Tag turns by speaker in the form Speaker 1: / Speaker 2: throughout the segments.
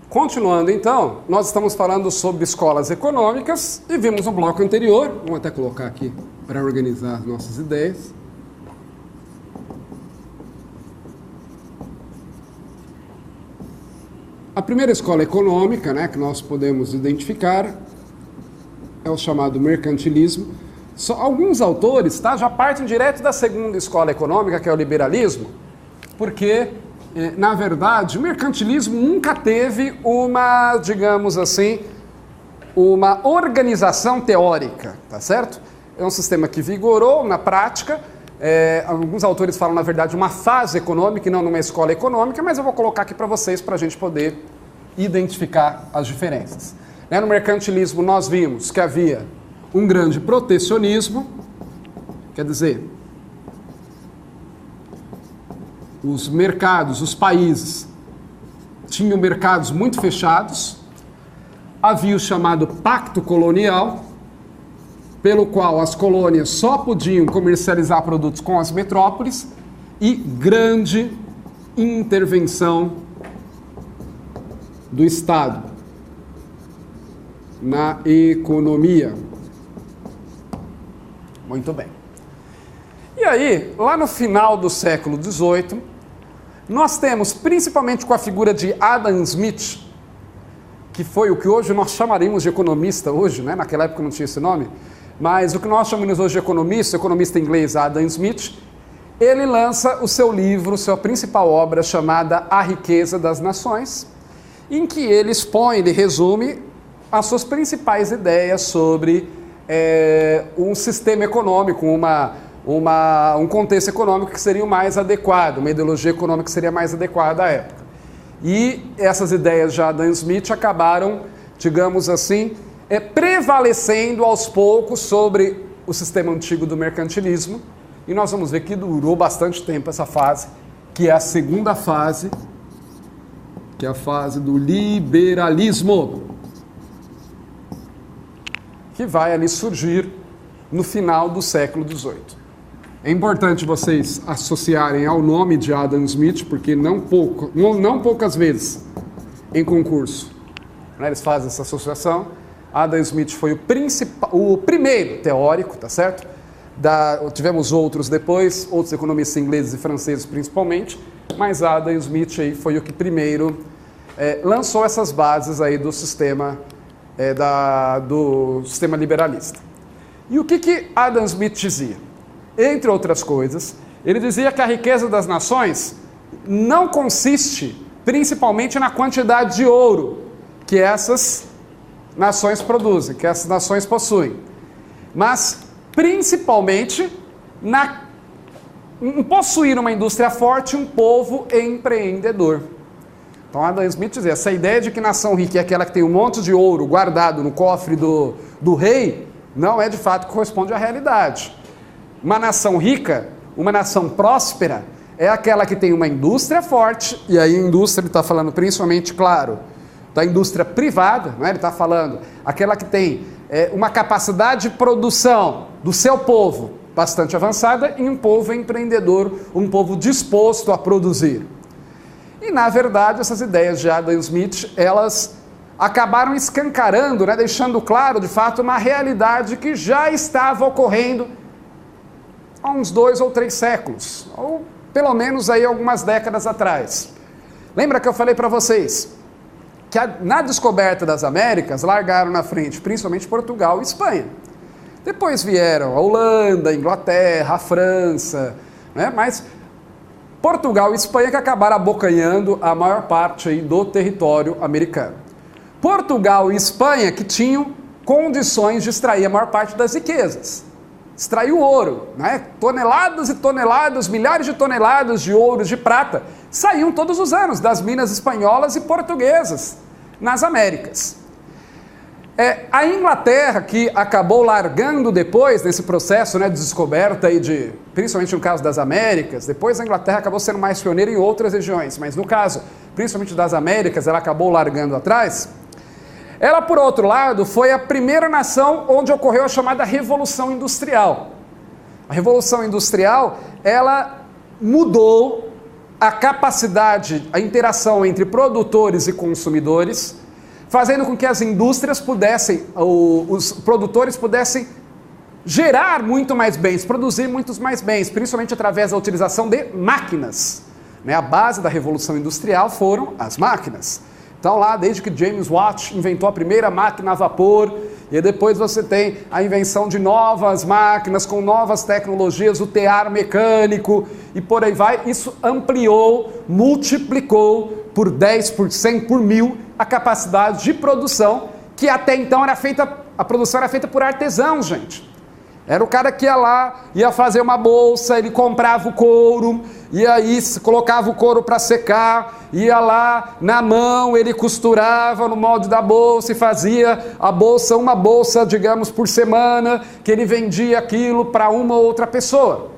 Speaker 1: Continuando então, nós estamos falando sobre escolas econômicas e vimos no bloco anterior, vamos até colocar aqui para organizar as nossas ideias. A primeira escola econômica, né, que nós podemos identificar é o chamado mercantilismo. Alguns autores já partem direto da segunda escola econômica, que é o liberalismo, porque, na verdade, o mercantilismo nunca teve uma, digamos assim, uma organização teórica, tá certo? É um sistema que vigorou na prática. Alguns autores falam, na verdade, uma fase econômica e não numa escola econômica, mas eu vou colocar aqui para vocês para a gente poder identificar as diferenças. No mercantilismo nós vimos que havia um grande protecionismo, quer dizer, os mercados, os países tinham mercados muito fechados, havia o chamado pacto colonial, pelo qual as colônias só podiam comercializar produtos com as metrópoles, e grande intervenção do Estado na economia. Muito bem. E aí, lá no final do século XVIII, nós temos, principalmente com a figura de Adam Smith, que foi o que hoje nós chamaríamos de economista hoje, né? Naquela época não tinha esse nome, mas o que nós chamamos hoje de economista, o economista inglês Adam Smith, ele lança o seu livro, sua principal obra, chamada A Riqueza das Nações, em que ele expõe, ele resume as suas principais ideias sobre um sistema econômico, um contexto econômico que seria o mais adequado, uma ideologia econômica que seria mais adequada à época. E essas ideias de Adam Smith acabaram, digamos assim, prevalecendo aos poucos sobre o sistema antigo do mercantilismo, e nós vamos ver que durou bastante tempo essa fase, que é a segunda fase, que é a fase do liberalismo, que vai ali surgir no final do século XVIII. É importante vocês associarem ao nome de Adam Smith, porque não poucas vezes em concurso, né, eles fazem essa associação. Adam Smith foi o primeiro teórico, tá certo? Tivemos outros depois, outros economistas ingleses e franceses principalmente, mas Adam Smith aí foi o que primeiro lançou essas bases aí do sistema, do sistema liberalista. E o que Adam Smith dizia? Entre outras coisas, ele dizia que a riqueza das nações não consiste principalmente na quantidade de ouro que essas nações produzem, que essas nações possuem, mas principalmente em possuir uma indústria forte e um povo empreendedor. Então Adam Smith dizia, essa ideia de que nação rica é aquela que tem um monte de ouro guardado no cofre do rei, não é de fato que corresponde à realidade. Uma nação rica, uma nação próspera, é aquela que tem uma indústria forte, e aí a indústria ele está falando principalmente, claro, da indústria privada, né? Ele está falando aquela que tem uma capacidade de produção do seu povo bastante avançada e um povo empreendedor, um povo disposto a produzir. E, na verdade, essas ideias de Adam Smith, elas acabaram escancarando, né? Deixando claro, de fato, uma realidade que já estava ocorrendo há uns 2 ou 3 séculos, ou pelo menos aí algumas décadas atrás. Lembra que eu falei para vocês que na descoberta das Américas largaram na frente principalmente Portugal e Espanha. Depois vieram a Holanda, a Inglaterra, a França, né? Mas Portugal e Espanha que acabaram abocanhando a maior parte aí do território americano. Portugal e Espanha que tinham condições de extrair a maior parte das riquezas. Extraiu ouro, né? Toneladas e toneladas, milhares de toneladas de ouro, de prata, saíam todos os anos das minas espanholas e portuguesas nas Américas. A Inglaterra, que acabou largando depois, nesse processo, né, de descoberta, aí principalmente no caso das Américas, depois a Inglaterra acabou sendo mais pioneira em outras regiões, mas no caso, principalmente das Américas, ela acabou largando atrás. Ela, por outro lado, foi a primeira nação onde ocorreu a chamada Revolução Industrial. A Revolução Industrial, ela mudou a capacidade, a interação entre produtores e consumidores, fazendo com que as indústrias pudessem, os produtores pudessem gerar muito mais bens, produzir muitos mais bens, principalmente através da utilização de máquinas. A base da Revolução Industrial foram as máquinas. Então lá, desde que James Watt inventou a primeira máquina a vapor, e depois você tem a invenção de novas máquinas com novas tecnologias, o tear mecânico e por aí vai, isso ampliou, multiplicou por 10, por 100, por 1000 a capacidade de produção, que até então era feita, a produção era feita por artesãos, gente. Era o cara que ia lá, ia fazer uma bolsa, ele comprava o couro, e aí colocava o couro para secar, ia lá na mão, ele costurava no molde da bolsa e fazia a bolsa, uma bolsa, digamos, por semana, que ele vendia aquilo para uma ou outra pessoa.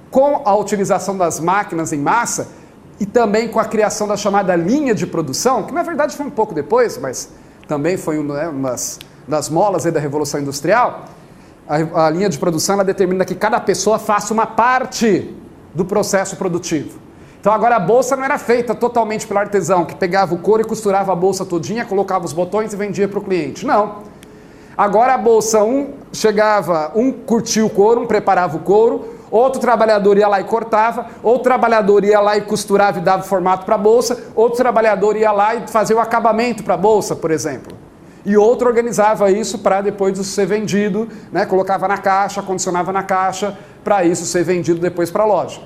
Speaker 1: Com a utilização das máquinas em massa e também com a criação da chamada linha de produção, que na verdade foi um pouco depois, mas também foi uma das molas aí da Revolução Industrial, a linha de produção ela determina que cada pessoa faça uma parte do processo produtivo. Então agora a bolsa não era feita totalmente pelo artesão, que pegava o couro e costurava a bolsa todinha, colocava os botões e vendia para o cliente. Não. Agora a bolsa, um curtia o couro, um preparava o couro, outro trabalhador ia lá e cortava, outro trabalhador ia lá e costurava e dava formato para a bolsa, outro trabalhador ia lá e fazia o acabamento para a bolsa, por exemplo. E outro organizava isso para depois disso ser vendido, colocava na caixa, condicionava na caixa, para isso ser vendido depois para a loja.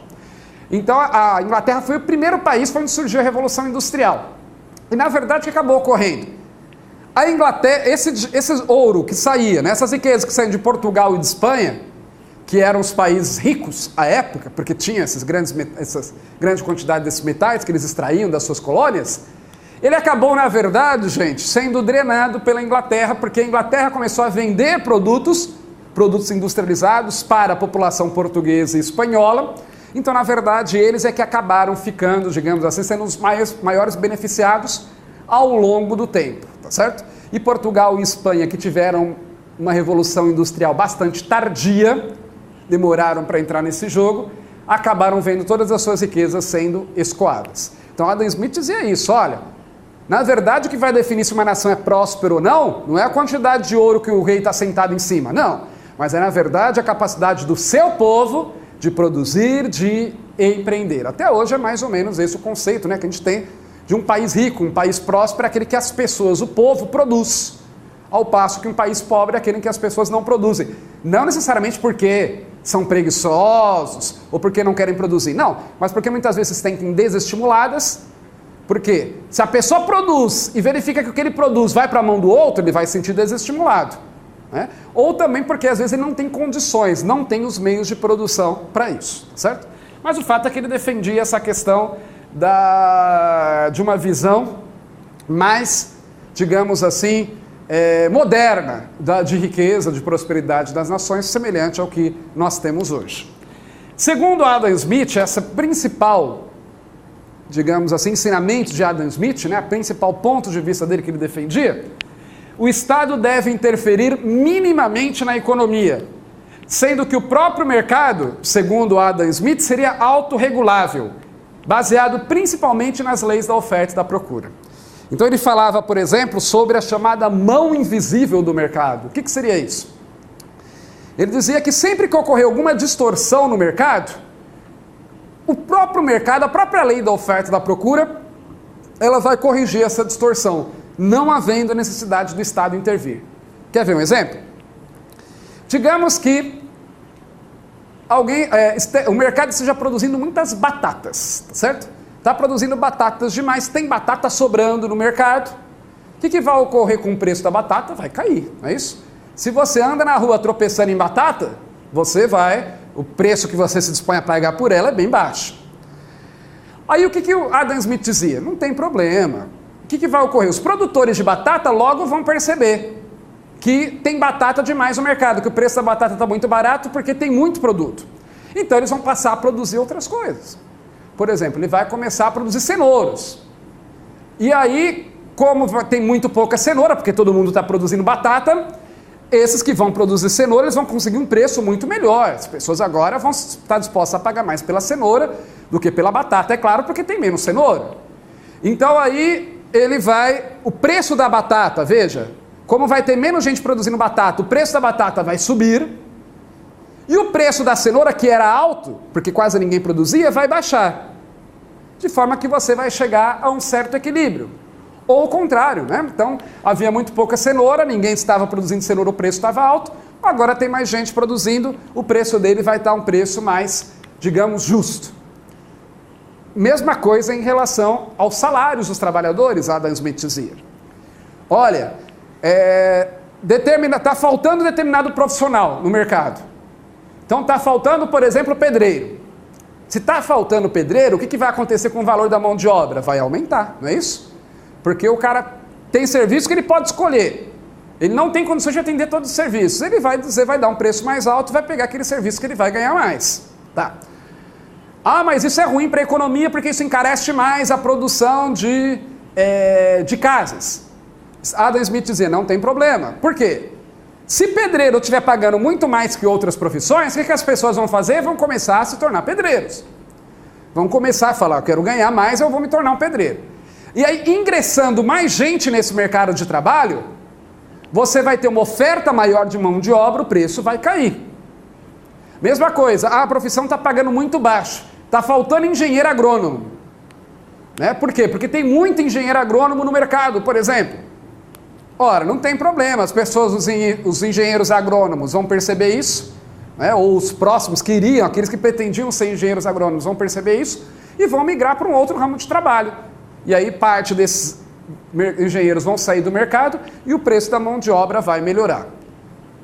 Speaker 1: Então a Inglaterra foi o primeiro país onde surgiu a Revolução Industrial. E na verdade o que acabou ocorrendo? A Inglaterra, esse ouro que saía, essas riquezas que saíam de Portugal e de Espanha, que eram os países ricos à época, porque tinha essas grande quantidade desses metais que eles extraíam das suas colônias, ele acabou, na verdade, gente, sendo drenado pela Inglaterra, porque a Inglaterra começou a vender produtos industrializados para a população portuguesa e espanhola. Então, na verdade, eles é que acabaram ficando, digamos assim, sendo os maiores beneficiados ao longo do tempo, tá certo? E Portugal e Espanha, que tiveram uma revolução industrial bastante tardia, demoraram para entrar nesse jogo, acabaram vendo todas as suas riquezas sendo escoadas. Então, Adam Smith dizia isso, olha, na verdade, o que vai definir se uma nação é próspera ou não é a quantidade de ouro que o rei está sentado em cima, não. Mas é, na verdade, a capacidade do seu povo de produzir, de empreender. Até hoje é mais ou menos esse o conceito que a gente tem de um país rico, um país próspero, é aquele que as pessoas, o povo, produz. Ao passo que um país pobre é aquele em que as pessoas não produzem. Não necessariamente porque são preguiçosos ou porque não querem produzir, não. Mas porque muitas vezes se sentem desestimuladas. Porque se a pessoa produz e verifica que o que ele produz vai para a mão do outro, ele vai se sentir desestimulado. Ou também porque às vezes ele não tem condições, não tem os meios de produção para isso, certo? Mas o fato é que ele defendia essa questão de uma visão mais, digamos assim, moderna de riqueza, de prosperidade das nações, semelhante ao que nós temos hoje. Segundo Adam Smith, essa principal, digamos assim, ensinamento de Adam Smith, o principal ponto de vista dele que ele defendia, o Estado deve interferir minimamente na economia, sendo que o próprio mercado, segundo Adam Smith, seria autorregulável, baseado principalmente nas leis da oferta e da procura. Então ele falava, por exemplo, sobre a chamada mão invisível do mercado. O que seria isso? Ele dizia que sempre que ocorrer alguma distorção no mercado, o próprio mercado, a própria lei da oferta e da procura, ela vai corrigir essa distorção, não havendo necessidade do Estado intervir. Quer ver um exemplo? Digamos que o mercado esteja produzindo muitas batatas, tá certo? Está produzindo batatas demais, tem batata sobrando no mercado. O que vai ocorrer com o preço da batata? Vai cair, não é isso? Se você anda na rua tropeçando em batata, o preço que você se dispõe a pagar por ela é bem baixo. Aí o que o Adam Smith dizia? Não tem problema. O que vai ocorrer? Os produtores de batata logo vão perceber que tem batata demais no mercado, que o preço da batata está muito barato porque tem muito produto. Então eles vão passar a produzir outras coisas. Por exemplo, ele vai começar a produzir cenouras. E aí, Como tem muito pouca cenoura, porque todo mundo está produzindo batata, esses que vão produzir cenoura, eles vão conseguir um preço muito melhor. As pessoas agora vão estar dispostas a pagar mais pela cenoura do que pela batata, é claro, porque tem menos cenoura. Então aí ele vai... O preço da batata, veja, como vai ter menos gente produzindo batata, o preço da batata vai subir, e o preço da cenoura, que era alto, porque quase ninguém produzia, vai baixar. De forma que você vai chegar a um certo equilíbrio. Ou o contrário, né? Então, havia muito pouca cenoura, ninguém estava produzindo cenoura, o preço estava alto, agora tem mais gente produzindo, o preço dele vai estar um preço mais, digamos, justo. Mesma coisa em relação aos salários dos trabalhadores, Adam Smith dizia. Olha, está faltando determinado profissional no mercado. Então está faltando, por exemplo, pedreiro. Se está faltando pedreiro, o que vai acontecer com o valor da mão de obra? Vai aumentar, não é isso? Porque o cara tem serviço que ele pode escolher. Ele não tem condições de atender todos os serviços. Ele vai dizer, vai dar um preço mais alto, vai pegar aquele serviço que ele vai ganhar mais. Tá. Ah, mas isso é ruim para a economia porque isso encarece mais a produção de casas. Adam Smith dizia, não tem problema. Por quê? Se pedreiro estiver pagando muito mais que outras profissões, o que as pessoas vão fazer? Vão começar a se tornar pedreiros. Vão começar a falar, eu quero ganhar mais, eu vou me tornar um pedreiro. E aí, ingressando mais gente nesse mercado de trabalho, você vai ter uma oferta maior de mão de obra, o preço vai cair. Mesma coisa, a profissão está pagando muito baixo, está faltando engenheiro agrônomo. Né? Por quê? Porque tem muito engenheiro agrônomo no mercado, por exemplo. Ora, não tem problema, as pessoas, os engenheiros agrônomos vão perceber isso, né? Ou os próximos que iriam, aqueles que pretendiam ser engenheiros agrônomos vão perceber isso e vão migrar para um outro ramo de trabalho. E aí parte desses engenheiros vão sair do mercado e o preço da mão de obra vai melhorar.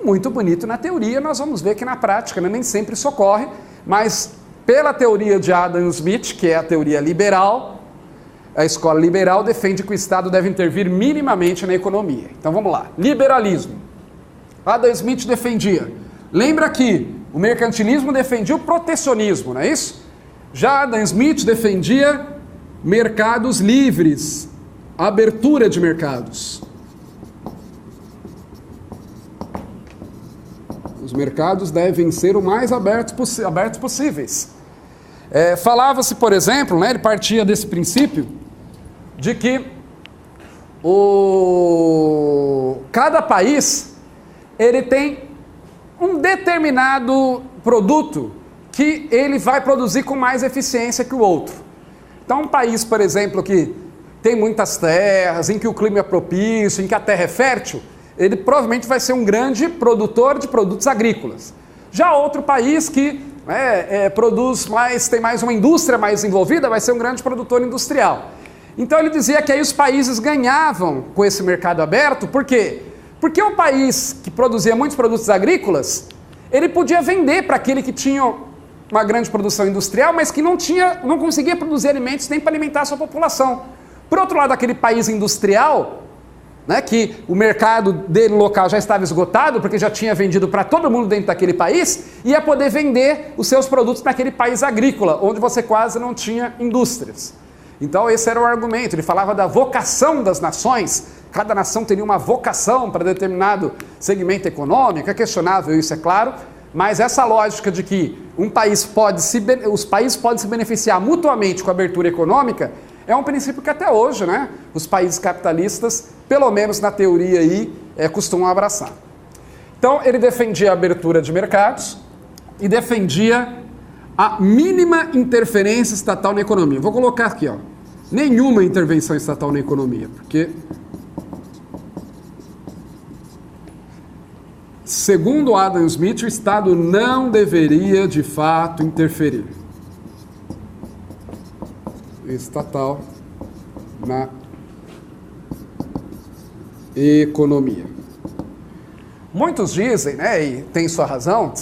Speaker 1: Muito bonito na teoria, nós vamos ver que na prática, né, nem sempre isso ocorre, mas pela teoria de Adam Smith, que é a teoria liberal, a escola liberal defende que o Estado deve intervir minimamente na economia. Então vamos lá, liberalismo. Adam Smith defendia, lembra que o mercantilismo defendia o protecionismo, não é isso? Já Adam Smith defendia mercados livres, abertura de mercados. Os mercados devem ser o mais abertos possíveis. Falava-se, por exemplo, né, ele partia desse princípio de que cada país ele tem um determinado produto que ele vai produzir com mais eficiência que o outro. Então, um país, por exemplo, que tem muitas terras, em que o clima é propício, em que a terra é fértil, ele provavelmente vai ser um grande produtor de produtos agrícolas. Já outro país que produz mais, tem mais uma indústria mais envolvida, vai ser um grande produtor industrial. Então ele dizia que aí os países ganhavam com esse mercado aberto, por quê? Porque o país que produzia muitos produtos agrícolas, ele podia vender para aquele que tinha uma grande produção industrial, mas que não conseguia produzir alimentos nem para alimentar a sua população. Por outro lado, aquele país industrial, né, que o mercado dele local já estava esgotado, porque já tinha vendido para todo mundo dentro daquele país, ia poder vender os seus produtos naquele país agrícola, onde você quase não tinha indústrias. Então esse era o argumento, ele falava da vocação das nações, cada nação teria uma vocação para determinado segmento econômico, é questionável isso, é claro, mas essa lógica de que os países podem se beneficiar mutuamente com a abertura econômica é um princípio que até hoje, né, os países capitalistas, pelo menos na teoria aí, costumam abraçar. Então ele defendia a abertura de mercados e defendia a mínima interferência estatal na economia. Vou colocar aqui, ó, nenhuma intervenção estatal na economia, porque segundo Adam Smith, o Estado não deveria, de fato, interferir estatal na economia. Muitos dizem, né, e tem sua razão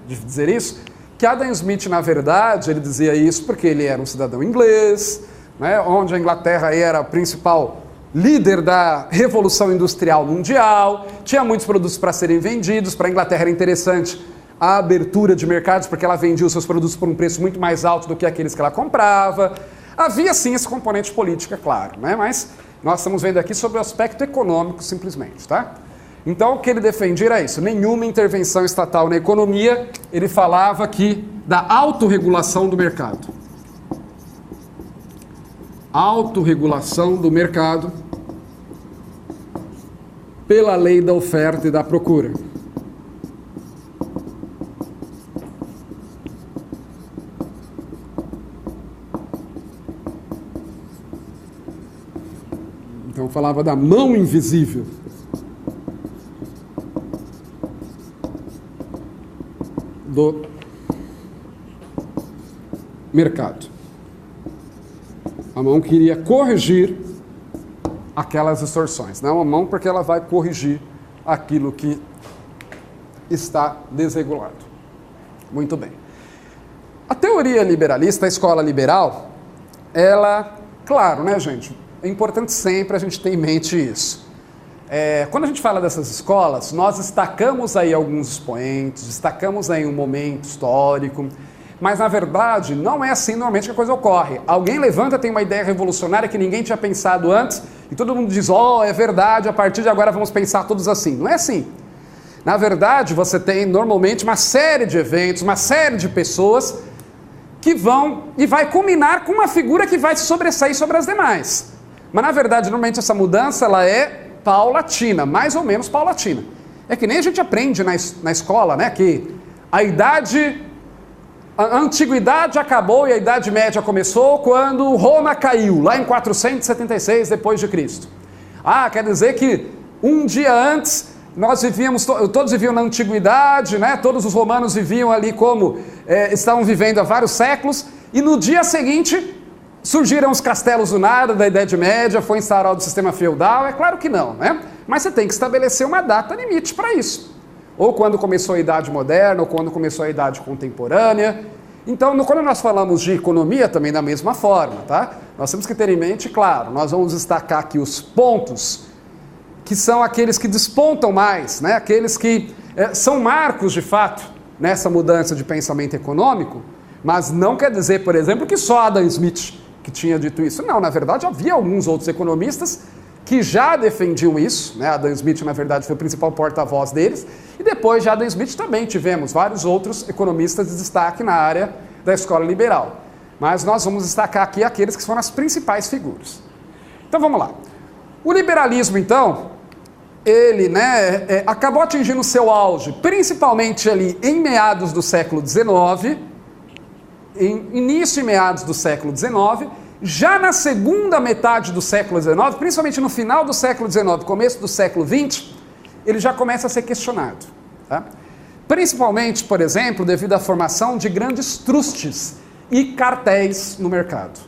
Speaker 1: de dizer isso, que Adam Smith, na verdade, ele dizia isso porque ele era um cidadão inglês, né, onde a Inglaterra era o principal líder da Revolução Industrial Mundial, tinha muitos produtos para serem vendidos, para a Inglaterra era interessante a abertura de mercados, porque ela vendia os seus produtos por um preço muito mais alto do que aqueles que ela comprava. Havia sim esse componente político, é claro, né? Mas Nós estamos vendo aqui sobre o aspecto econômico, simplesmente, tá? Então, o que ele defendia era isso, nenhuma intervenção estatal na economia. Ele falava aqui da autorregulação do mercado. Autorregulação do mercado pela lei da oferta e da procura. Então, falava da mão invisível do mercado. A mão que iria corrigir aquelas distorções. Não a mão porque ela vai corrigir aquilo que está desregulado. Muito bem. A teoria liberalista, a escola liberal, ela, claro, né, gente? É importante sempre a gente ter em mente isso. Quando a gente fala dessas escolas, nós destacamos aí alguns expoentes, destacamos aí um momento histórico, mas na verdade não é assim normalmente que a coisa ocorre. Alguém levanta, tem uma ideia revolucionária que ninguém tinha pensado antes, e todo mundo diz, é verdade, a partir de agora vamos pensar todos assim. Não é assim. Na verdade, você tem normalmente uma série de eventos, uma série de pessoas que vão e vai culminar com uma figura que vai se sobressair sobre as demais. Mas na verdade, normalmente essa mudança ela é paulatina, mais ou menos paulatina. É que nem a gente aprende na escola, né, que a antiguidade acabou e a Idade Média começou quando Roma caiu, lá em 476 depois de Cristo. Quer dizer que um dia antes nós vivíamos, todos viviam na antiguidade, né? Todos os romanos viviam ali como estavam vivendo há vários séculos, e no dia seguinte surgiram os castelos do nada da Idade Média, foi instaurado o sistema feudal. É claro que não, né? Mas você tem que estabelecer uma data limite para isso. Ou quando começou a Idade Moderna, ou quando começou a Idade Contemporânea. Então, quando nós falamos de economia, também da mesma forma, tá? Nós temos que ter em mente, claro, nós vamos destacar aqui os pontos que são aqueles que despontam mais, né? Aqueles que são marcos, de fato, nessa mudança de pensamento econômico, mas não quer dizer, por exemplo, que só Adam Smith que tinha dito isso. Não, na verdade, havia alguns outros economistas que já defendiam isso, né? Adam Smith, na verdade, foi o principal porta-voz deles, e depois de Adam Smith também tivemos vários outros economistas de destaque na área da escola liberal. Mas nós vamos destacar aqui aqueles que foram as principais figuras. Então vamos lá. O liberalismo, então, ele, né, acabou atingindo o seu auge, principalmente ali em meados do século XIX, em início e meados do século XIX. Já na segunda metade do século XIX, principalmente no final do século XIX, começo do século XX, ele já começa a ser questionado. Tá? Principalmente, por exemplo, devido à formação de grandes trustes e cartéis no mercado.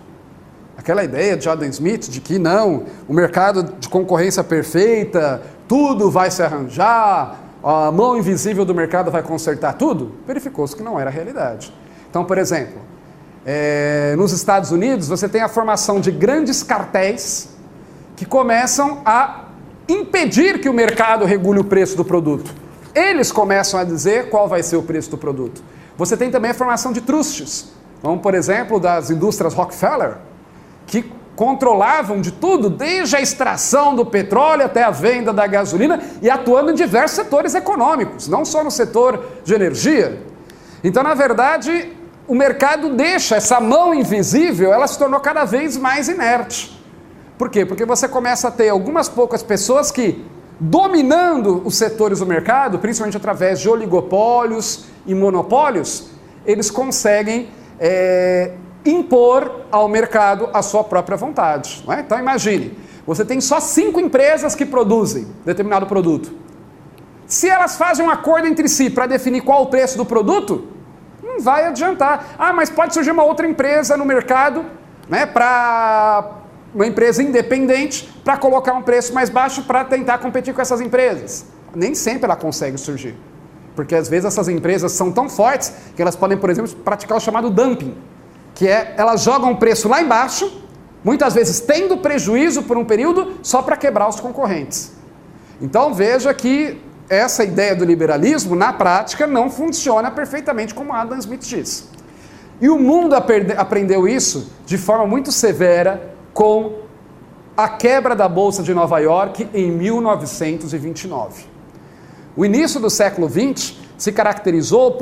Speaker 1: Aquela ideia de Adam Smith de que não, o mercado de concorrência perfeita, tudo vai se arranjar, a mão invisível do mercado vai consertar tudo, verificou-se que não era a realidade. Então, por exemplo, nos Estados Unidos, você tem a formação de grandes cartéis que começam a impedir que o mercado regule o preço do produto. Eles começam a dizer qual vai ser o preço do produto. Você tem também a formação de trustes, como, por exemplo, das indústrias Rockefeller, que controlavam de tudo, desde a extração do petróleo até a venda da gasolina, e atuando em diversos setores econômicos, não só no setor de energia. Então, na verdade, o mercado deixa essa mão invisível, ela se tornou cada vez mais inerte. Por quê? Porque você começa a ter algumas poucas pessoas que, dominando os setores do mercado, principalmente através de oligopólios e monopólios, eles conseguem impor ao mercado a sua própria vontade. Não é? Então imagine, você tem só 5 empresas que produzem determinado produto. Se elas fazem um acordo entre si para definir qual o preço do produto, não vai adiantar. Mas pode surgir uma outra empresa no mercado, né, uma empresa independente, para colocar um preço mais baixo para tentar competir com essas empresas. Nem sempre ela consegue surgir. Porque às vezes essas empresas são tão fortes que elas podem, por exemplo, praticar o chamado dumping, que elas jogam o preço lá embaixo, muitas vezes tendo prejuízo por um período, só para quebrar os concorrentes. Então veja que essa ideia do liberalismo, na prática, não funciona perfeitamente como Adam Smith disse. E o mundo aprendeu isso de forma muito severa com a quebra da Bolsa de Nova York em 1929. O início do século XX se caracterizou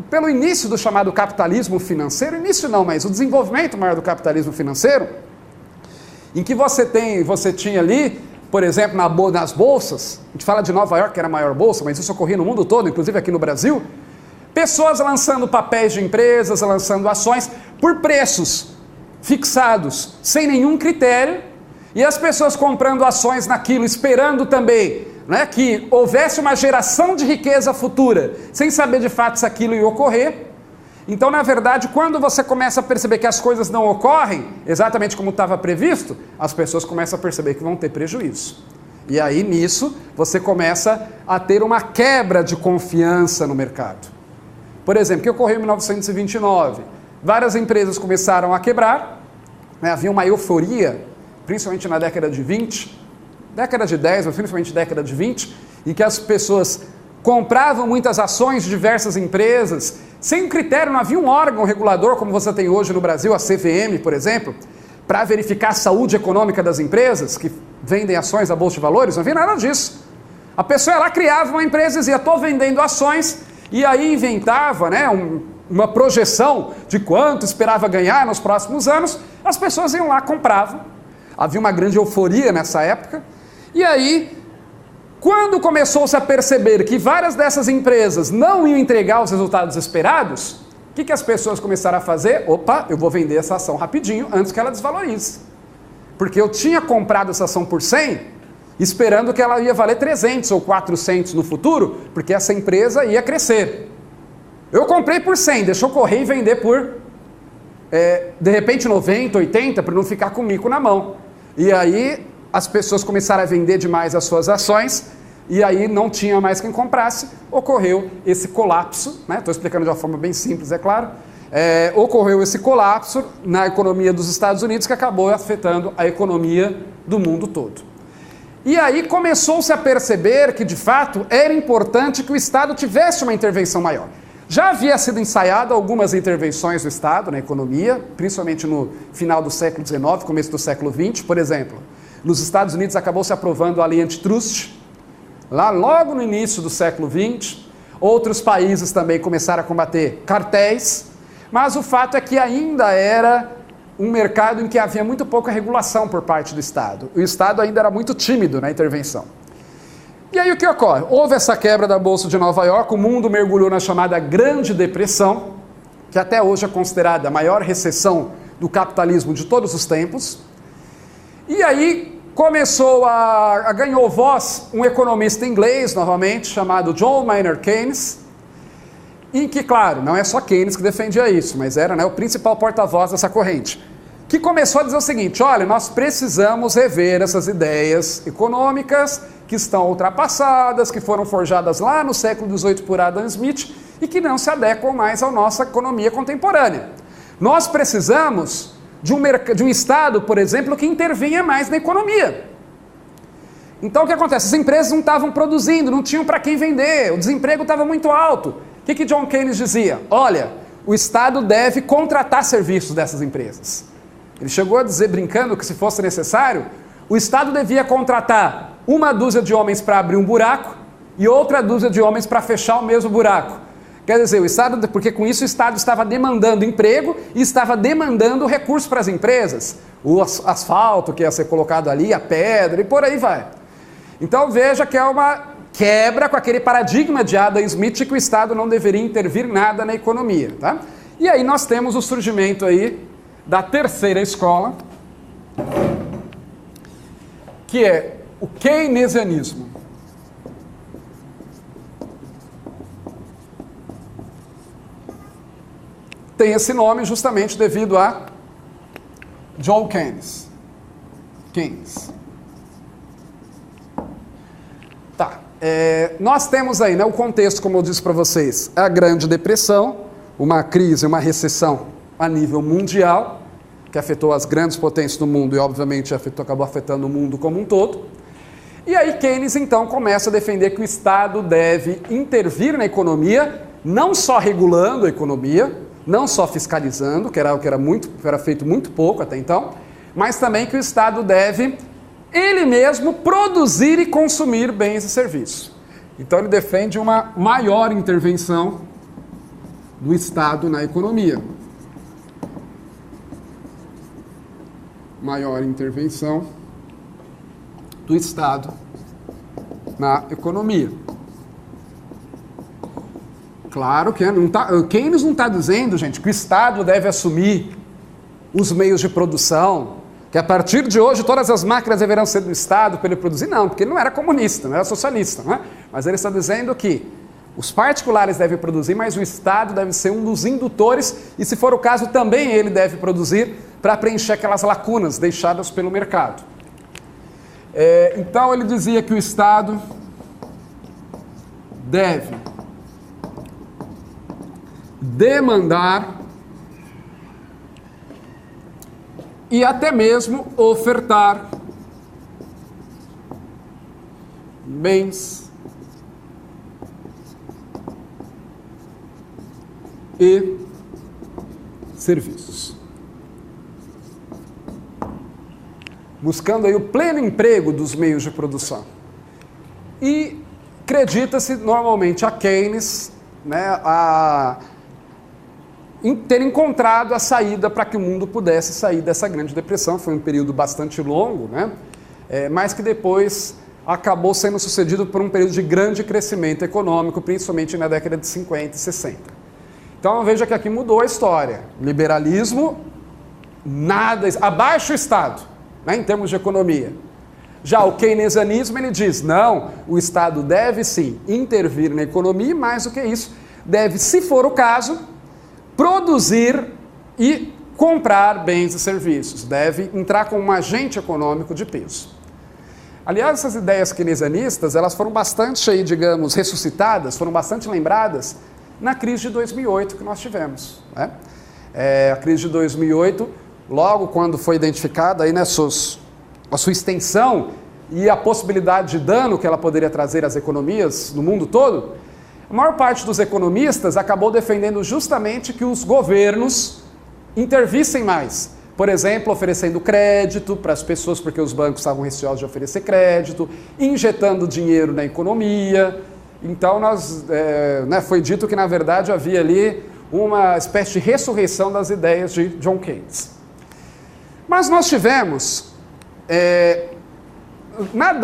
Speaker 1: pelo início do chamado capitalismo financeiro, início não, mas o desenvolvimento maior do capitalismo financeiro, em que você tinha ali, por exemplo, nas bolsas, a gente fala de Nova York, que era a maior bolsa, mas isso ocorria no mundo todo, inclusive aqui no Brasil, pessoas lançando papéis de empresas, lançando ações por preços fixados, sem nenhum critério, e as pessoas comprando ações naquilo, esperando também, né, que houvesse uma geração de riqueza futura, sem saber de fato se aquilo ia ocorrer. Então, na verdade, quando você começa a perceber que as coisas não ocorrem exatamente como estava previsto, as pessoas começam a perceber que vão ter prejuízo. E aí, nisso, você começa a ter uma quebra de confiança no mercado. Por exemplo, o que ocorreu em 1929? Várias empresas começaram a quebrar, né, havia uma euforia, principalmente na década de 20, década de 10, mas principalmente década de 20, em que as pessoas compravam muitas ações de diversas empresas, sem critério, não havia um órgão regulador como você tem hoje no Brasil, a CVM, por exemplo, para verificar a saúde econômica das empresas que vendem ações à Bolsa de Valores, não havia nada disso. A pessoa lá criava uma empresa e dizia, estou vendendo ações, e aí inventava, né, uma projeção de quanto esperava ganhar nos próximos anos, as pessoas iam lá, compravam, havia uma grande euforia nessa época, e aí, quando começou-se a perceber que várias dessas empresas não iam entregar os resultados esperados, o que as pessoas começaram a fazer? Opa, eu vou vender essa ação rapidinho antes que ela desvalorize. Porque eu tinha comprado essa ação por 100, esperando que ela ia valer 300 ou 400 no futuro, porque essa empresa ia crescer. Eu comprei por 100, deixa eu correr e vender por, de repente, 90, 80, para não ficar com o mico na mão. E aí as pessoas começaram a vender demais as suas ações, e aí não tinha mais quem comprasse, ocorreu esse colapso, né? Estou explicando de uma forma bem simples, é claro, ocorreu esse colapso na economia dos Estados Unidos que acabou afetando a economia do mundo todo. E aí começou-se a perceber que, de fato, era importante que o Estado tivesse uma intervenção maior. Já havia sido ensaiado algumas intervenções do Estado na economia, principalmente no final do século XIX, começo do século XX, por exemplo. Nos Estados Unidos acabou se aprovando a lei antitrust, lá logo no início do século XX. Outros países também começaram a combater cartéis, mas o fato é que ainda era um mercado em que havia muito pouca regulação por parte do Estado. O Estado ainda era muito tímido na intervenção. E aí o que ocorre? Houve essa quebra da Bolsa de Nova York, o mundo mergulhou na chamada Grande Depressão, que até hoje é considerada a maior recessão do capitalismo de todos os tempos. E aí ganhou voz um economista inglês, novamente, chamado John Maynard Keynes, em que, claro, não é só Keynes que defendia isso, mas era, né, o principal porta-voz dessa corrente, que começou a dizer o seguinte: olha, nós precisamos rever essas ideias econômicas que estão ultrapassadas, que foram forjadas lá no século XVIII por Adam Smith e que não se adequam mais à nossa economia contemporânea. Nós precisamos de um Estado, por exemplo, que intervenha mais na economia. Então o que acontece? As empresas não estavam produzindo, não tinham para quem vender, o desemprego estava muito alto. O que John Keynes dizia? Olha, o Estado deve contratar serviços dessas empresas. Ele chegou a dizer, brincando, que se fosse necessário, o Estado devia contratar uma dúzia de homens para abrir um buraco e outra dúzia de homens para fechar o mesmo buraco. Quer dizer, o Estado, porque com isso o Estado estava demandando emprego e estava demandando recursos para as empresas. O asfalto que ia ser colocado ali, a pedra e por aí vai. Então veja que é uma quebra com aquele paradigma de Adam Smith de que o Estado não deveria intervir nada na economia. Tá? E aí nós temos o surgimento aí da terceira escola, que é o keynesianismo. Tem esse nome justamente devido a John Keynes. Tá. Nós temos aí, né, o contexto, como eu disse para vocês, a Grande Depressão, uma crise, uma recessão a nível mundial, que afetou as grandes potências do mundo e, obviamente, acabou afetando o mundo como um todo. E aí Keynes, então, começa a defender que o Estado deve intervir na economia, não só regulando a economia, não só fiscalizando, que era feito muito pouco até então, mas também que o Estado deve ele mesmo produzir e consumir bens e serviços. Então ele defende uma maior intervenção do Estado na economia. Maior intervenção do Estado na economia. Claro que Keynes não está dizendo, gente, que o Estado deve assumir os meios de produção, que a partir de hoje todas as máquinas deverão ser do Estado para ele produzir. Não, porque ele não era comunista, não era socialista, né? Mas ele está dizendo que os particulares devem produzir, mas o Estado deve ser um dos indutores e, se for o caso, também ele deve produzir para preencher aquelas lacunas deixadas pelo mercado. Então ele dizia que o Estado deve demandar e até mesmo ofertar bens e serviços, buscando aí o pleno emprego dos meios de produção. E acredita-se normalmente a Keynes, né, ter encontrado a saída para que o mundo pudesse sair dessa grande depressão. Foi um período bastante longo, né, mas que depois acabou sendo sucedido por um período de grande crescimento econômico, principalmente na década de 50 e 60. Então veja que aqui mudou a história. Liberalismo, nada, abaixo o Estado, né, em termos de economia. Já o keynesianismo, ele diz, não, o Estado deve sim intervir na economia, e mais do que isso, deve, se for o caso, produzir e comprar bens e serviços, deve entrar como um agente econômico de peso. Aliás, essas ideias keynesianistas, elas foram bastante, aí, digamos, ressuscitadas, foram bastante lembradas na crise de 2008 que nós tivemos, né? A crise de 2008, logo quando foi identificada aí, né, a sua extensão e a possibilidade de dano que ela poderia trazer às economias no mundo todo, a maior parte dos economistas acabou defendendo justamente que os governos intervissem mais. Por exemplo, oferecendo crédito para as pessoas, porque os bancos estavam receosos de oferecer crédito, injetando dinheiro na economia. Então, foi dito que, na verdade, havia ali uma espécie de ressurreição das ideias de John Keynes. Mas nós tivemos,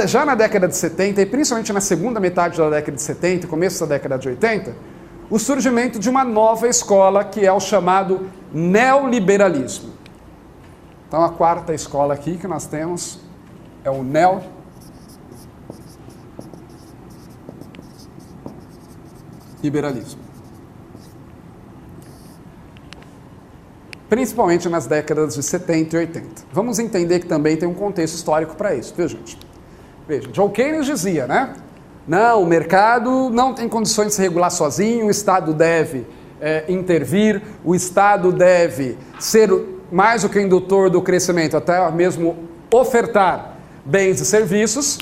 Speaker 1: já na década de 70, e principalmente na segunda metade da década de 70 e começo da década de 80, o surgimento de uma nova escola, que é o chamado neoliberalismo. Então, a quarta escola aqui que nós temos é o neoliberalismo. Principalmente nas décadas de 70 e 80. Vamos entender que também tem um contexto histórico para isso, viu, gente? Veja, John Keynes dizia, né? Não, o mercado não tem condições de se regular sozinho, o Estado deve intervir, o Estado deve ser mais do que indutor do crescimento, até mesmo ofertar bens e serviços.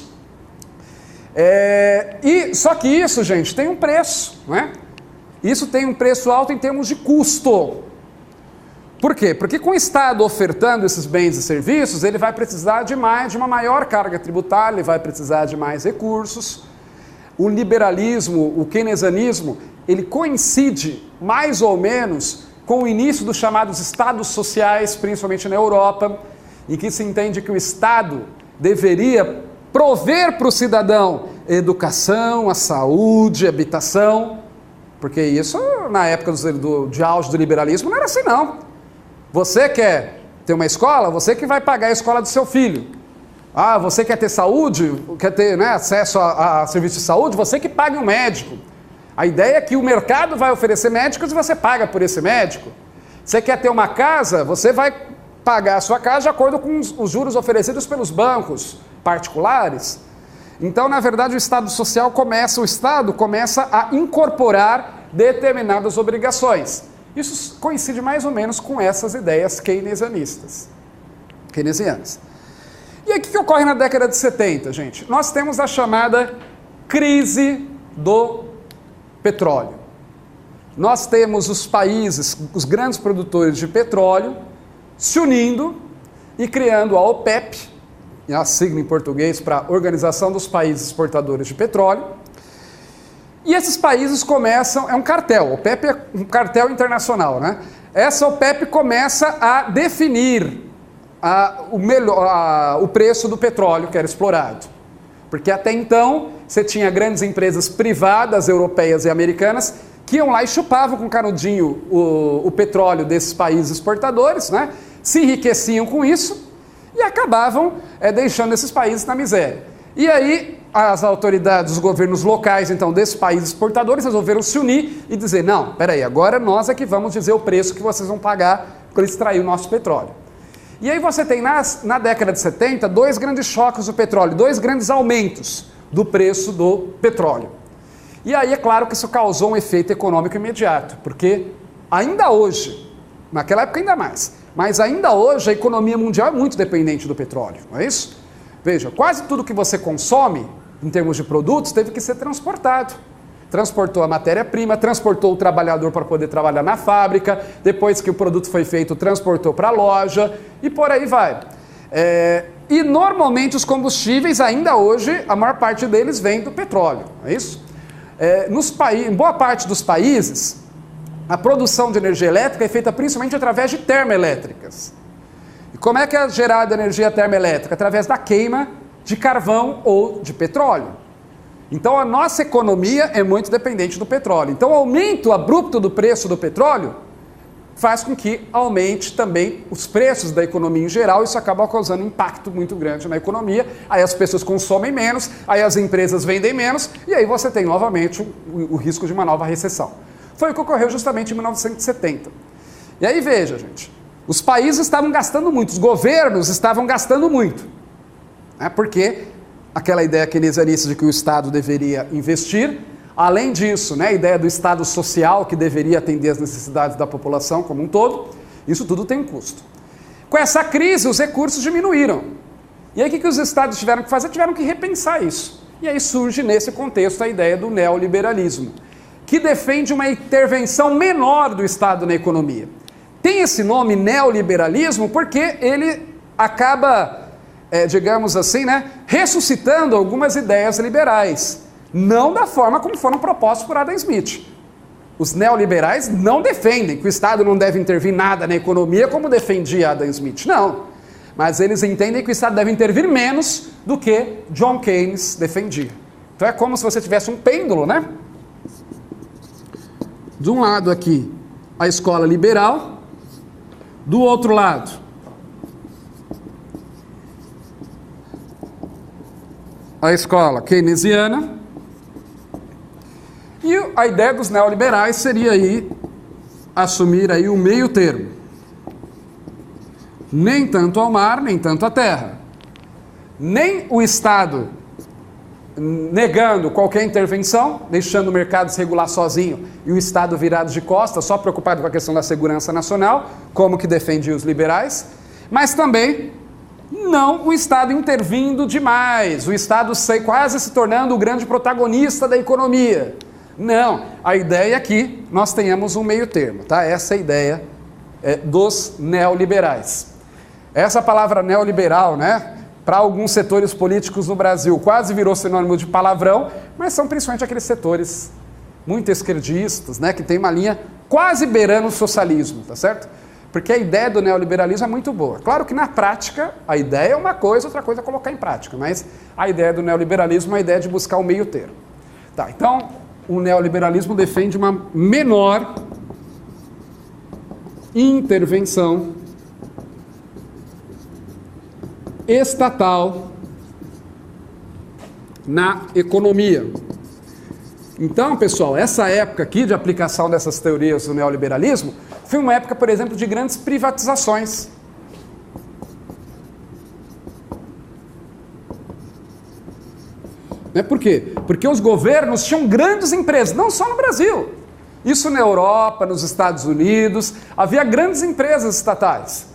Speaker 1: Só que isso, gente, tem um preço, não é? Isso tem um preço alto em termos de custo. Por quê? Porque com o Estado ofertando esses bens e serviços, ele vai precisar de uma maior carga tributária, ele vai precisar de mais recursos. O liberalismo, o keynesianismo, ele coincide mais ou menos com o início dos chamados estados sociais, principalmente na Europa, em que se entende que o Estado deveria prover para o cidadão educação, a saúde, a habitação, porque isso na época de auge do liberalismo não era assim não. Você quer ter uma escola, você que vai pagar a escola do seu filho. Ah, você quer ter saúde, quer ter, né, acesso a serviço de saúde, você que paga um médico. A ideia é que o mercado vai oferecer médicos e você paga por esse médico. Você quer ter uma casa, você vai pagar a sua casa de acordo com os juros oferecidos pelos bancos particulares. Então, na verdade, o Estado começa a incorporar determinadas obrigações. Isso coincide mais ou menos com essas ideias keynesianas. E aí, o que ocorre na década de 70, gente? Nós temos a chamada crise do petróleo. Nós temos os países, os grandes produtores de petróleo, se unindo e criando a OPEP. a sigla em português para Organização dos Países Exportadores de Petróleo. E esses países começam, é um cartel, a OPEP é um cartel internacional, né? Essa OPEP começa a definir o preço do petróleo que era explorado. Porque até então você tinha grandes empresas privadas, europeias e americanas, que iam lá e chupavam com canudinho o petróleo desses países exportadores, né? Se enriqueciam com isso e acabavam deixando esses países na miséria. E aí as autoridades, os governos locais, então, desses países exportadores resolveram se unir e dizer, não, peraí, agora nós é que vamos dizer o preço que vocês vão pagar para extrair o nosso petróleo. E aí você tem, na década de 70, dois grandes choques do petróleo, dois grandes aumentos do preço do petróleo. E aí é claro que isso causou um efeito econômico imediato, porque ainda hoje, naquela época ainda mais, mas ainda hoje a economia mundial é muito dependente do petróleo, não é isso? Veja, quase tudo que você consome, em termos de produtos, teve que ser transportado. Transportou a matéria-prima, transportou o trabalhador para poder trabalhar na fábrica, depois que o produto foi feito, transportou para a loja e por aí vai. E normalmente os combustíveis, ainda hoje, a maior parte deles vem do petróleo, não é isso? Em boa parte dos países, a produção de energia elétrica é feita principalmente através de termoelétricas. E como é que é gerada a energia termoelétrica? Através da queima de carvão ou de petróleo. Então a nossa economia é muito dependente do petróleo. Então o aumento abrupto do preço do petróleo faz com que aumente também os preços da economia em geral, isso acaba causando um impacto muito grande na economia, aí as pessoas consomem menos, aí as empresas vendem menos, e aí você tem novamente o risco de uma nova recessão. Foi o que ocorreu justamente em 1970. E aí veja, gente, os países estavam gastando muito, os governos estavam gastando muito, né, porque aquela ideia keynesianista de que o Estado deveria investir, além disso, né, a ideia do Estado social que deveria atender às necessidades da população como um todo, isso tudo tem um custo. Com essa crise, os recursos diminuíram. E aí o que os Estados tiveram que fazer? Tiveram que repensar isso. E aí surge nesse contexto a ideia do neoliberalismo, que defende uma intervenção menor do Estado na economia. Tem esse nome neoliberalismo porque ele acaba, digamos assim, né, ressuscitando algumas ideias liberais. Não da forma como foram propostos por Adam Smith. Os neoliberais não defendem que o Estado não deve intervir nada na economia como defendia Adam Smith, não. Mas eles entendem que o Estado deve intervir menos do que John Keynes defendia. Então é como se você tivesse um pêndulo, né? De um lado aqui, a escola liberal, do outro lado, a escola keynesiana. E a ideia dos neoliberais seria aí assumir aí o meio termo. Nem tanto ao mar, nem tanto à terra. Nem o Estado negando qualquer intervenção, deixando o mercado se regular sozinho e o Estado virado de costas, só preocupado com a questão da segurança nacional, como que defende os liberais, mas também não o Estado intervindo demais, o Estado quase se tornando o grande protagonista da economia. Não, a ideia é que nós tenhamos um meio termo, tá? Essa é a ideia dos neoliberais. Essa palavra neoliberal, né, para alguns setores políticos no Brasil quase virou sinônimo de palavrão, mas são principalmente aqueles setores muito esquerdistas, né, que tem uma linha quase beirando o socialismo, tá certo? Porque a ideia do neoliberalismo é muito boa. Claro que na prática a ideia é uma coisa, outra coisa é colocar em prática, mas a ideia do neoliberalismo é a ideia de buscar o meio termo. Tá, então o neoliberalismo defende uma menor intervenção estatal na economia. Então, pessoal, essa época aqui de aplicação dessas teorias do neoliberalismo foi uma época, por exemplo, de grandes privatizações. Por quê? Porque os governos tinham grandes empresas, não só no Brasil. Isso na Europa, nos Estados Unidos, havia grandes empresas estatais.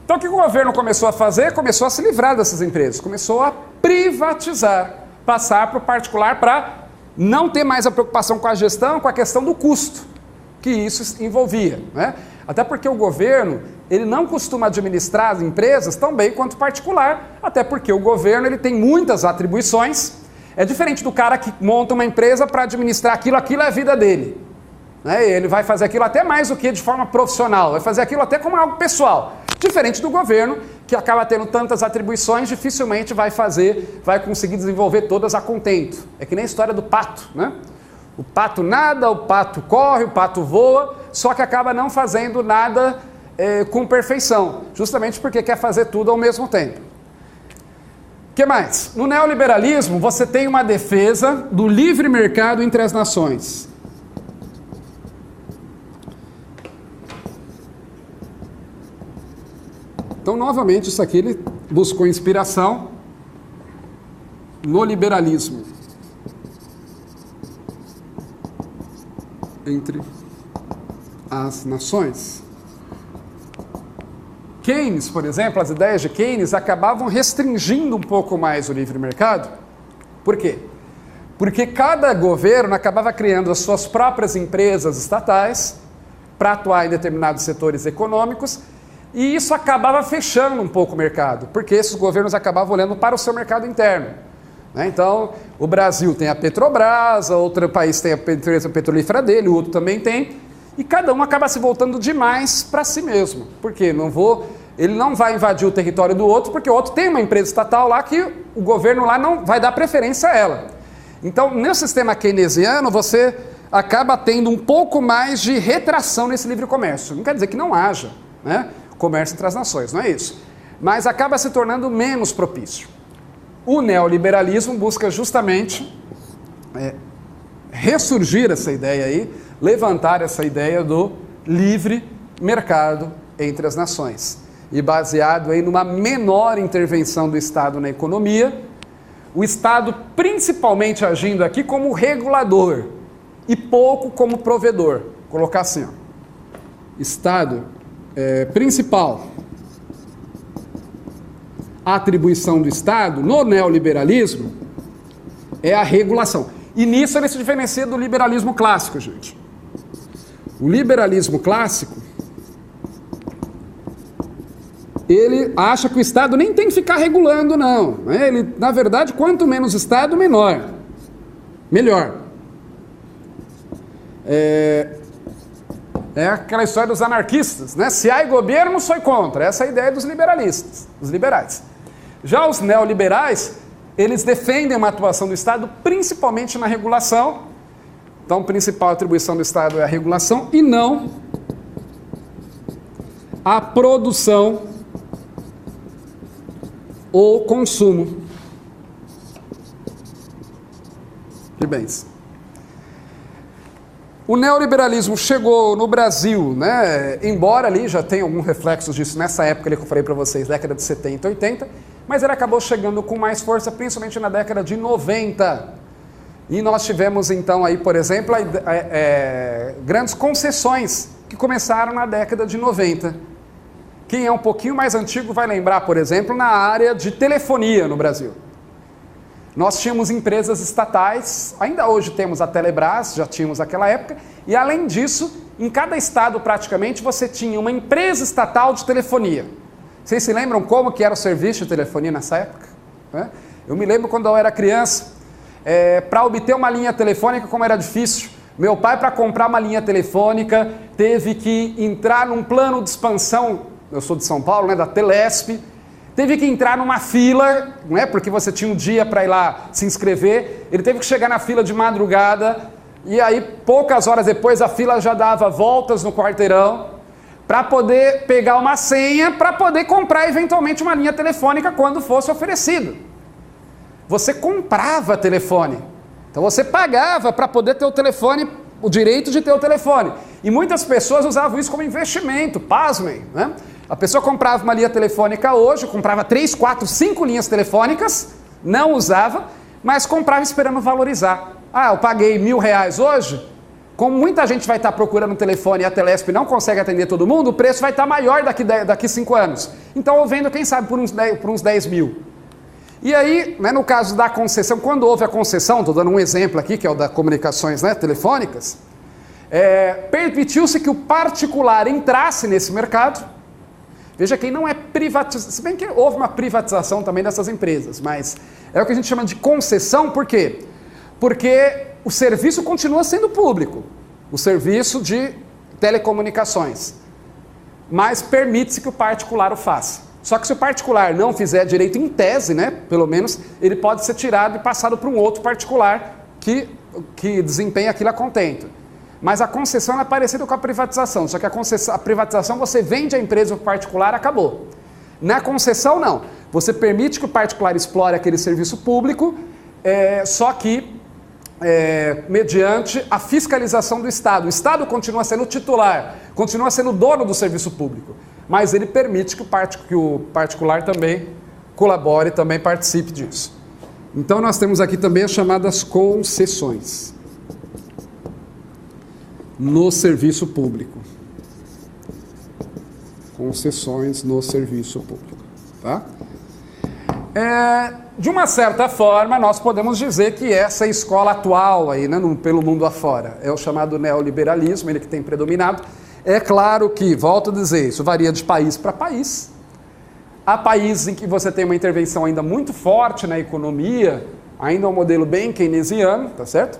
Speaker 1: Então o que o governo começou a fazer? Começou a se livrar dessas empresas, começou a privatizar, passar para o particular para não ter mais a preocupação com a gestão, com a questão do custo que isso envolvia, né? Até porque o governo, ele não costuma administrar as empresas tão bem quanto o particular, até porque o governo ele tem muitas atribuições. É diferente do cara que monta uma empresa para administrar aquilo é a vida dele. Né? Ele vai fazer aquilo até mais do que de forma profissional, vai fazer aquilo até como algo pessoal. Diferente do governo, que acaba tendo tantas atribuições, dificilmente vai conseguir desenvolver todas a contento. É que nem a história do pato, né? O pato nada, o pato corre, o pato voa, só que acaba não fazendo nada com perfeição, justamente porque quer fazer tudo ao mesmo tempo. O que mais? No neoliberalismo, você tem uma defesa do livre mercado entre as nações. Então, novamente, isso aqui ele buscou inspiração no liberalismo entre as nações. Keynes, por exemplo, as ideias de Keynes acabavam restringindo um pouco mais o livre mercado. Por quê? Porque cada governo acabava criando as suas próprias empresas estatais para atuar em determinados setores econômicos, e isso acabava fechando um pouco o mercado, porque esses governos acabavam olhando para o seu mercado interno. Né? Então, o Brasil tem a Petrobras, outro país tem a empresa petrolífera dele, o outro também tem, e cada um acaba se voltando demais para si mesmo. Por quê? Ele não vai invadir o território do outro, porque o outro tem uma empresa estatal lá que o governo lá não vai dar preferência a ela. Então, no sistema keynesiano, você acaba tendo um pouco mais de retração nesse livre comércio. Não quer dizer que não haja, né, comércio entre as nações, não é isso. Mas acaba se tornando menos propício. O neoliberalismo busca justamente ressurgir essa ideia aí, levantar essa ideia do livre mercado entre as nações. E baseado aí numa menor intervenção do Estado na economia, o Estado principalmente agindo aqui como regulador e pouco como provedor. Vou colocar assim, ó. Estado principal atribuição do Estado no neoliberalismo é a regulação. E nisso ele se diferencia do liberalismo clássico, gente. O liberalismo clássico, ele acha que o Estado nem tem que ficar regulando, não. Ele, na verdade, quanto menos Estado, melhor. É aquela história dos anarquistas, né? Se há governo, sou contra. Essa é a ideia dos liberalistas, dos liberais. Já os neoliberais, eles defendem uma atuação do Estado principalmente na regulação. Então, a principal atribuição do Estado é a regulação e não a produção ou consumo de bens. O neoliberalismo chegou no Brasil, né, embora ali já tenha alguns reflexos disso nessa época ali que eu falei para vocês, década de 70, 80, mas ele acabou chegando com mais força, principalmente na década de 90. E nós tivemos então aí, por exemplo, grandes concessões que começaram na década de 90. Quem é um pouquinho mais antigo vai lembrar, por exemplo, na área de telefonia no Brasil. Nós tínhamos empresas estatais, ainda hoje temos a Telebrás, já tínhamos naquela época, e além disso, em cada estado praticamente você tinha uma empresa estatal de telefonia. Vocês se lembram como que era o serviço de telefonia nessa época? Eu me lembro quando eu era criança, para obter uma linha telefônica como era difícil. Meu pai, para comprar uma linha telefônica, teve que entrar num plano de expansão, eu sou de São Paulo, né, da Telesp, teve que entrar numa fila, né, porque você tinha um dia para ir lá se inscrever, ele teve que chegar na fila de madrugada, e aí poucas horas depois a fila já dava voltas no quarteirão, para poder pegar uma senha, para poder comprar eventualmente uma linha telefônica quando fosse oferecido. Você comprava telefone, então você pagava para poder ter o telefone, o direito de ter o telefone. E muitas pessoas usavam isso como investimento, pasmem, né? A pessoa comprava uma linha telefônica hoje, comprava 3, 4, 5 linhas telefônicas, não usava, mas comprava esperando valorizar. Ah, eu paguei R$1.000 hoje, como muita gente vai estar procurando um telefone e a Telesp não consegue atender todo mundo, o preço vai estar maior daqui 5 anos. Então eu vendo, quem sabe, por uns 10 mil. E aí, né, no caso da concessão, quando houve a concessão, estou dando um exemplo aqui, que é o das comunicações, né, telefônicas, Permitiu-se que o particular entrasse nesse mercado. Veja que não é privatização, se bem que houve uma privatização também dessas empresas, mas é o que a gente chama de concessão, por quê? Porque o serviço continua sendo público, o serviço de telecomunicações, mas permite-se que o particular o faça. Só que se o particular não fizer direito em tese, né, pelo menos, ele pode ser tirado e passado para um outro particular que desempenha aquilo a contento. Mas a concessão é parecida com a privatização, só que a privatização você vende a empresa para o particular, acabou. Na concessão não, você permite que o particular explore aquele serviço público, só que mediante a fiscalização do Estado. O Estado continua sendo titular, continua sendo dono do serviço público, mas ele permite que o particular também colabore, também participe disso. Então nós temos aqui também as chamadas concessões no serviço público. Concessões no serviço público, tá? De uma certa forma, nós podemos dizer que essa escola atual aí, né, pelo mundo afora, é o chamado neoliberalismo, ele que tem predominado. É claro que, volto a dizer, isso varia de país para país. Há países em que você tem uma intervenção ainda muito forte na economia, ainda um modelo bem keynesiano, tá certo?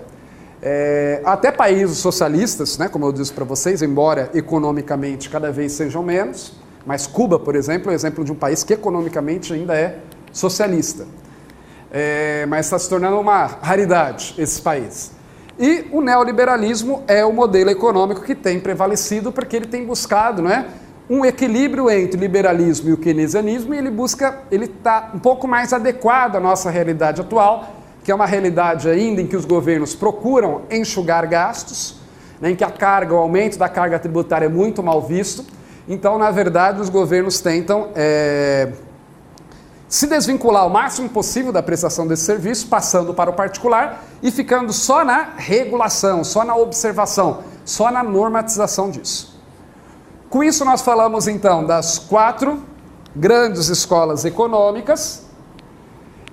Speaker 1: Até países socialistas, né, como eu disse para vocês, embora economicamente cada vez sejam menos, mas Cuba, por exemplo, é um exemplo de um país que economicamente ainda é socialista. Mas está se tornando uma raridade esses países. E o neoliberalismo é o modelo econômico que tem prevalecido porque ele tem buscado, né, um equilíbrio entre o liberalismo e o keynesianismo, e ele está um pouco mais adequado à nossa realidade atual, que é uma realidade ainda em que os governos procuram enxugar gastos, né, em que o aumento da carga tributária é muito mal visto. Então, na verdade, os governos tentam se desvincular o máximo possível da prestação desse serviço, passando para o particular e ficando só na regulação, só na observação, só na normatização disso. Com isso, nós falamos então das 4 grandes escolas econômicas.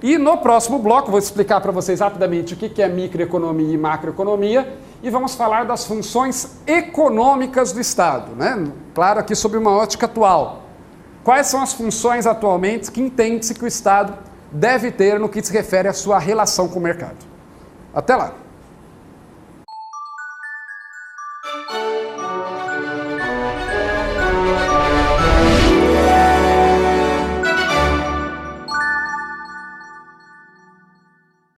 Speaker 1: E no próximo bloco, vou explicar para vocês rapidamente o que é microeconomia e macroeconomia, e vamos falar das funções econômicas do Estado, né? Claro, aqui sob uma ótica atual. Quais são as funções atualmente que entende-se que o Estado deve ter no que se refere à sua relação com o mercado? Até lá!